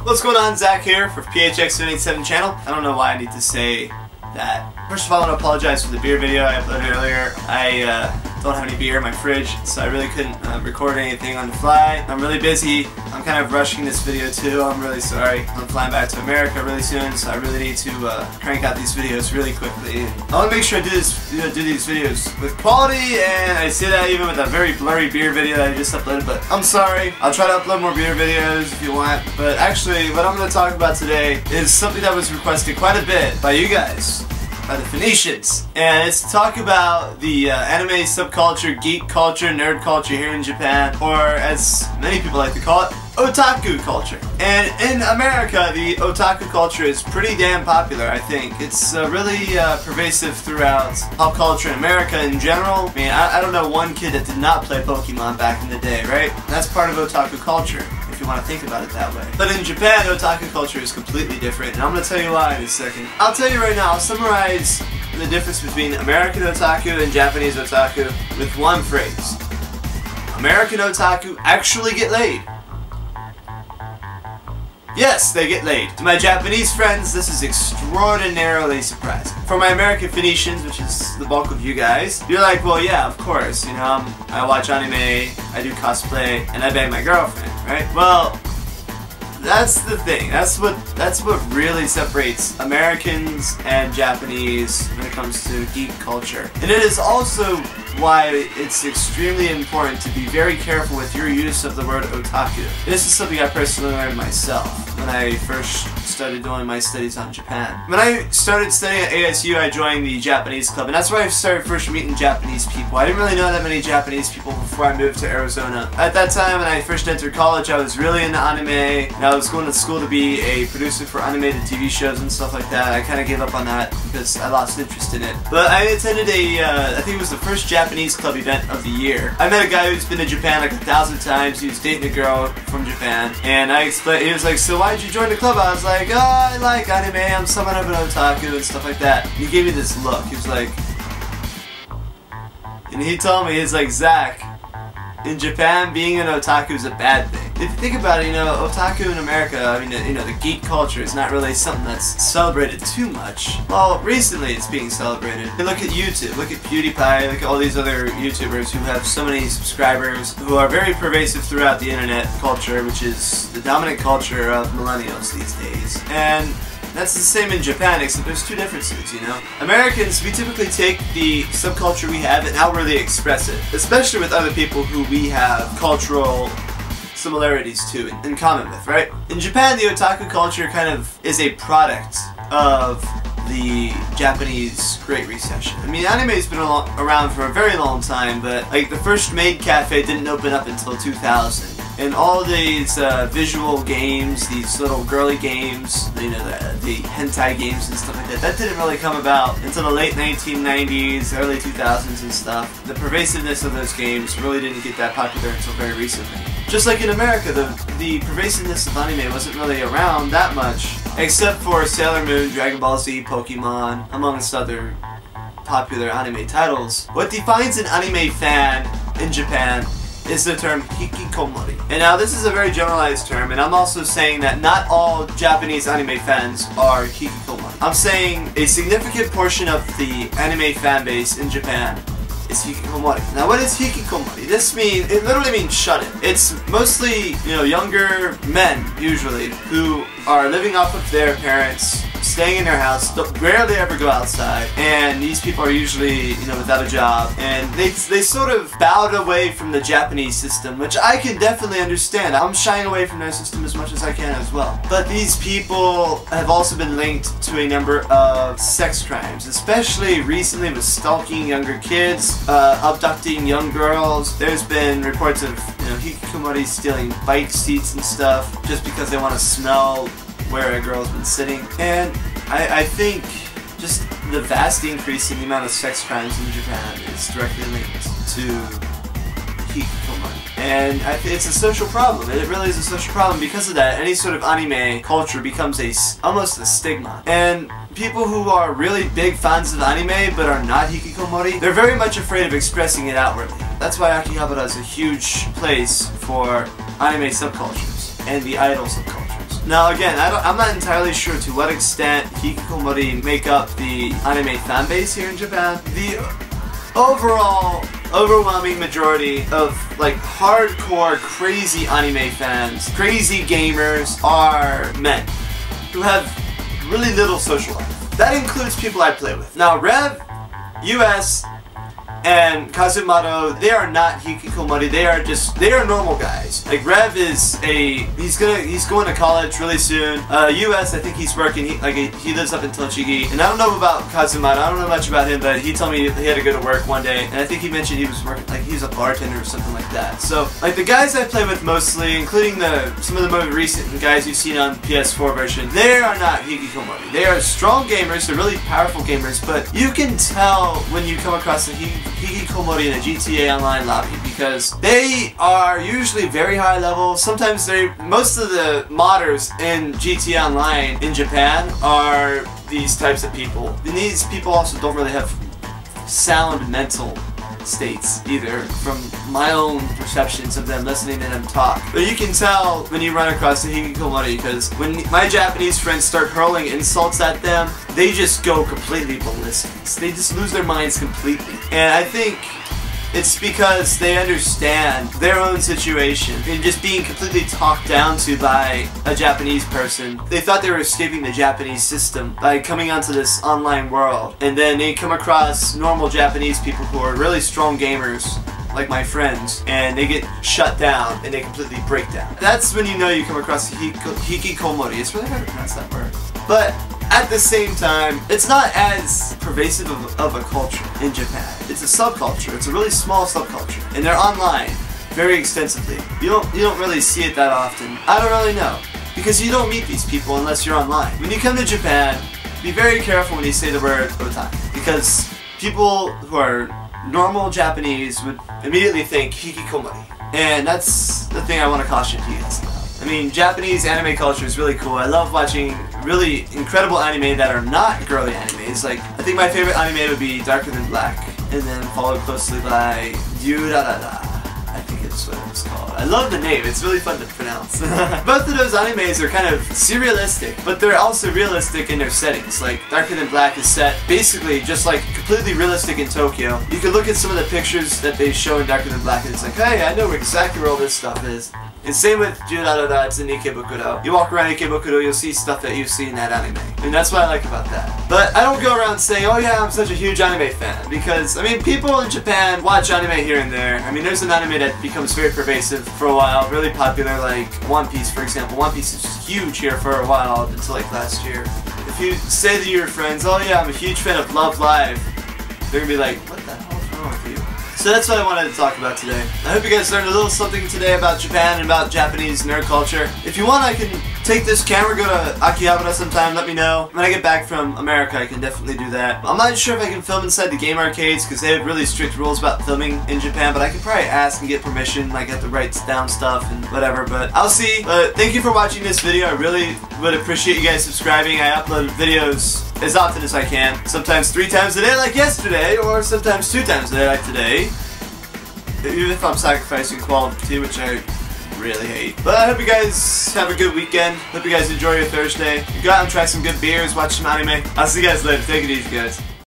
What's going on? Zach here for PHX787 channel. I don't know why I need to say that. First of all, I want to apologize for the beer video I uploaded earlier. I don't have any beer in my fridge, so I really couldn't record anything on the fly. I'm really busy. I'm kind of rushing this video too. I'm really sorry. I'm flying back to America really soon, so I really need to crank out these videos really quickly. I want to make sure I do these videos with quality, and I say that even with a very blurry beer video that I just uploaded, but I'm sorry. I'll try to upload more beer videos if you want, but actually what I'm going to talk about today is something that was requested quite a bit by you guys. By the Phoenicians, and it's to talk about the anime subculture, geek culture, nerd culture here in Japan, or as many people like to call it, Otaku culture. And in America, the Otaku culture is pretty damn popular, I think. It's really pervasive throughout pop culture in America in general. I mean, I don't know one kid that did not play Pokemon back in the day, right? That's part of Otaku culture, if you want to think about it that way. But in Japan, Otaku culture is completely different, and I'm going to tell you why in a second. I'll tell you right now, I'll summarize the difference between American Otaku and Japanese Otaku with one phrase. American Otaku actually get laid. Yes, they get laid. To my Japanese friends, this is extraordinarily surprising. For my American Phoenicians, which is the bulk of you guys, you're like, well, yeah, of course, you know, I watch anime, I do cosplay, and I bang my girlfriend, right? Well, that's the thing. That's what really separates Americans and Japanese when it comes to geek culture. And it is also why it's extremely important to be very careful with your use of the word otaku. This is something I personally learned myself when I first started doing my studies on Japan. When I started studying at ASU, I joined the Japanese club, and that's where I started first meeting Japanese people. I didn't really know that many Japanese people before I moved to Arizona. At that time, when I first entered college, I was really into anime, and I was going to school to be a producer for animated TV shows and stuff like that. I kind of gave up on that because I lost interest in it. But I attended I think it was the first Japanese club event of the year. I met a guy who's been to Japan like 1,000 times. He was dating a girl from Japan, and I explained. He was like, "So why did you join the club?" I was like, "Oh, I like anime. I'm somewhat of an otaku and stuff like that." And he gave me this look. He was like, and he told me, he's like, "Zach, in Japan, being an otaku is a bad thing." If you think about it, you know, otaku in America, I mean, you know, the geek culture is not really something that's celebrated too much. Well, recently it's being celebrated. And look at YouTube, look at PewDiePie, look at all these other YouTubers who have so many subscribers, who are very pervasive throughout the internet culture, which is the dominant culture of millennials these days. And that's the same in Japan, except there's two differences, you know? Americans, we typically take the subculture we have and outwardly express it, especially with other people who we have cultural similarities to, in common with, right? In Japan, the otaku culture kind of is a product of the Japanese Great Recession. I mean, anime's been around for a very long time, but like the first maid cafe didn't open up until 2000. And all these visual games, these little girly games, you know, the hentai games and stuff like that, that didn't really come about until the late 1990s, early 2000s and stuff. The pervasiveness of those games really didn't get that popular until very recently. Just like in America, the pervasiveness of anime wasn't really around that much, except for Sailor Moon, Dragon Ball Z, Pokemon, amongst other popular anime titles. What defines an anime fan in Japan is the term Hikikomori. And now this is a very generalized term, and I'm also saying that not all Japanese anime fans are Hikikomori. I'm saying a significant portion of the anime fan base in Japan is Hikikomori. Now what is Hikikomori? It literally means shut-in. It's mostly, you know, younger men, usually, who are living off of their parents, staying in their house, rarely ever go outside, and these people are usually, you know, without a job, and they sort of bowed away from the Japanese system, which I can definitely understand. I'm shying away from their system as much as I can as well. But these people have also been linked to a number of sex crimes, especially recently with stalking younger kids, abducting young girls. There's been reports of, you know, hikikomori stealing bike seats and stuff just because they want to smell where a girl's been sitting. And I think just the vast increase in the amount of sex crimes in Japan is directly linked to Hikikomori. And it's a social problem. It really is a social problem. Because of that, any sort of anime culture becomes almost a stigma. And people who are really big fans of anime but are not hikikomori, they're very much afraid of expressing it outwardly. That's why Akihabara is a huge place for anime subcultures and the idol subcultures. Now again, I'm not entirely sure to what extent Hikikomori make up the anime fan base here in Japan. The overall overwhelming majority of like hardcore crazy anime fans, crazy gamers, are men who have really little social life. That includes people I play with. Now Rev, US, and Kazumaro, they are not Hikikomori. They are normal guys. Like Rev is he's going to college really soon. US, I think he's working. He lives up in Tochigi. And I don't know about Kazumaro. I don't know much about him, but he told me he had to go to work one day, and I think he mentioned he was working he was a bartender or something like that. So like the guys I play with mostly, including some of the more recent guys you've seen on PS4 version, they are not Hikikomori. They are strong gamers. They're really powerful gamers, but you can tell when you come across a Hikikomori in a GTA Online lobby, because they are usually very high level. Sometimes most of the modders in GTA Online in Japan are these types of people. And these people also don't really have sound mental states either, from my own perceptions of them listening to them talk. But you can tell when you run across the Hikikomori, because when my Japanese friends start hurling insults at them, they just go completely ballistic. They just lose their minds completely. And I think it's because they understand their own situation and just being completely talked down to by a Japanese person. They thought they were escaping the Japanese system by coming onto this online world, and then they come across normal Japanese people who are really strong gamers like my friends, and they get shut down and they completely break down. That's when you know you come across Hikikomori. It's really hard to pronounce that word. But at the same time, it's not as pervasive of a culture in Japan. It's a subculture. It's a really small subculture, and they're online very extensively. You don't really see it that often. I don't really know, because you don't meet these people unless you're online. When you come to Japan, be very careful when you say the word otaku, because people who are normal Japanese would immediately think Hikikomori, and that's the thing I want to caution you guys about. I mean, Japanese anime culture is really cool. I love watching really incredible anime that are not girly animes. Like, I think my favorite anime would be Darker Than Black, and then followed closely by Durarara. I think it's what it's called. I love the name. It's really fun to pronounce. Both of those animes are kind of surrealistic, but they're also realistic in their settings. Like, Darker Than Black is set basically just like completely realistic in Tokyo. You can look at some of the pictures that they show in Darker Than Black, and it's like, hey, I know exactly where all this stuff is. And same with Durarara, it's in Ikebukuro. You walk around Ikebukuro, you'll see stuff that you see in that anime. And that's what I like about that. But I don't go around saying, oh yeah, I'm such a huge anime fan. Because, I mean, people in Japan watch anime here and there. I mean, there's an anime that becomes very pervasive for a while, really popular, like One Piece, for example. One Piece is huge here for a while, until like last year. If you say to your friends, oh yeah, I'm a huge fan of Love Live, they're gonna be like, what the hell is wrong with you? So that's what I wanted to talk about today. I hope you guys learned a little something today about Japan and about Japanese nerd culture. If you want, I can take this camera, go to Akihabara sometime, let me know. When I get back from America, I can definitely do that. I'm not sure if I can film inside the game arcades, because they have really strict rules about filming in Japan, but I could probably ask and get permission, like get the rights down stuff and whatever, but I'll see. But thank you for watching this video. I really would appreciate you guys subscribing. I upload videos as often as I can. Sometimes 3 times a day like yesterday, or sometimes 2 times a day like today. Even if I'm sacrificing quality, which I really hate. But I hope you guys have a good weekend. Hope you guys enjoy your Thursday. Go out and try some good beers, watch some anime. I'll see you guys later. Take it easy, guys.